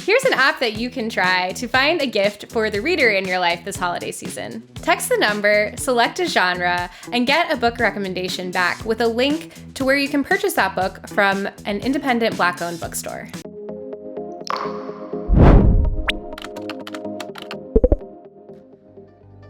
Here's an app that you can try to find a gift for the reader in your life this holiday season. Text the number, select a genre, and get a book recommendation back with a link to where you can purchase that book from an independent Black-owned bookstore.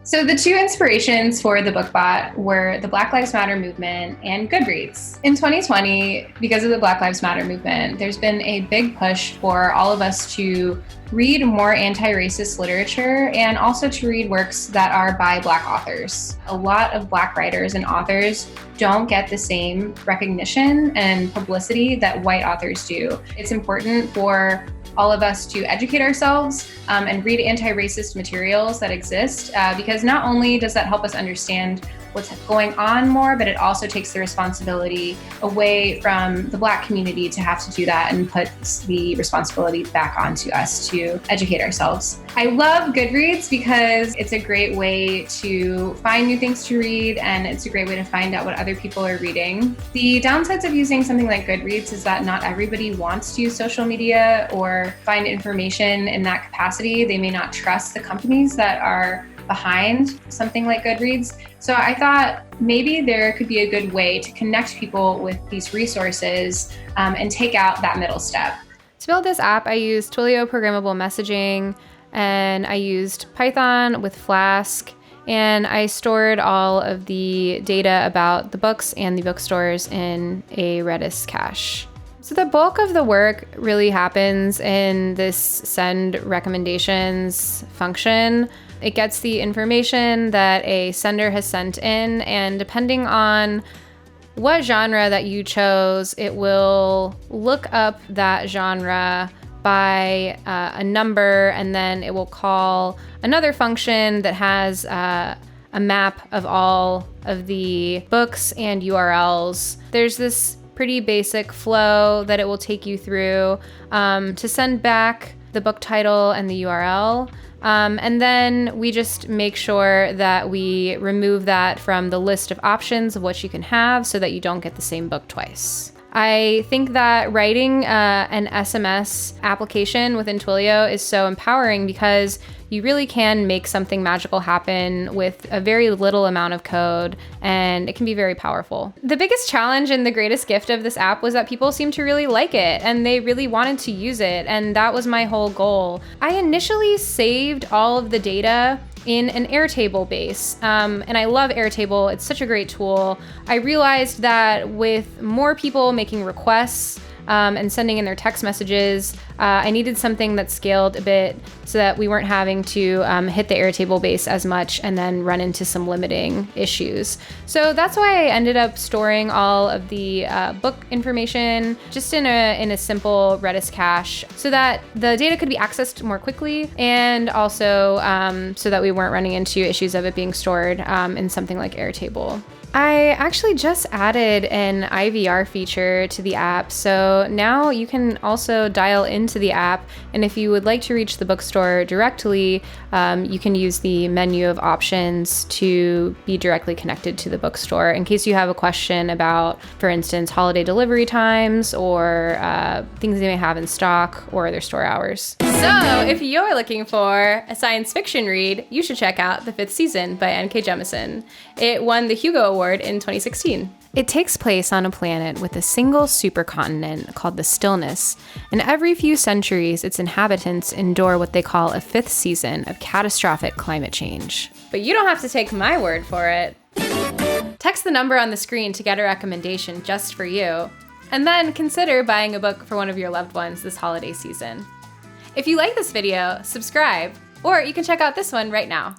So the two inspirations for the BookBot were the Black Lives Matter movement and Goodreads. In 2020, because of the Black Lives Matter movement, there's been a big push for all of us to read more anti-racist literature and also to read works that are by Black authors. A lot of Black writers and authors don't get the same recognition and publicity that white authors do. It's important for all of us to educate ourselves and read anti-racist materials that exist because not only does that help us understand what's going on more, but it also takes the responsibility away from the Black community to have to do that and puts the responsibility back onto us to educate ourselves. I love Goodreads because it's a great way to find new things to read and it's a great way to find out what other people are reading. The downsides of using something like Goodreads is that not everybody wants to use social media or find information in that capacity. They may not trust the companies that are behind something like Goodreads. So I thought maybe there could be a good way to connect people with these resources and take out that middle step. To build this app, I used Twilio programmable messaging and I used Python with Flask, and I stored all of the data about the books and the bookstores in a Redis cache. So the bulk of the work really happens in this send recommendations function. It gets the information that a sender has sent in, and depending on what genre that you chose, it will look up that genre by a number, and then it will call another function that has a map of all of the books and URLs. There's this pretty basic flow that it will take you through to send back the book title and the URL. And then we just make sure that we remove that from the list of options of what you can have so that you don't get the same book twice. I think that writing an SMS application within Twilio is so empowering because you really can make something magical happen with a very little amount of code, and it can be very powerful. The biggest challenge and the greatest gift of this app was that people seemed to really like it and they really wanted to use it, and that was my whole goal. I initially saved all of the data in an Airtable base. And I love Airtable, it's such a great tool. I realized that with more people making requests and sending in their text messages, I needed something that scaled a bit so that we weren't having to hit the Airtable base as much and then run into some limiting issues. So that's why I ended up storing all of the book information just in a simple Redis cache so that the data could be accessed more quickly, and also so that we weren't running into issues of it being stored in something like Airtable. I actually just added an IVR feature to the app, so now you can also dial into the app, and if you would like to reach the bookstore directly, you can use the menu of options to be directly connected to the bookstore in case you have a question about, for instance, holiday delivery times or things they may have in stock or their store hours. So if you're looking for a science fiction read, you should check out The Fifth Season by N.K. Jemisin. It won the Hugo Award in 2016. It takes place on a planet with a single supercontinent called the Stillness, and every few centuries its inhabitants endure what they call a fifth season of catastrophic climate change. But you don't have to take my word for it. Text the number on the screen to get a recommendation just for you, and then consider buying a book for one of your loved ones this holiday season. If you like this video, subscribe, or you can check out this one right now.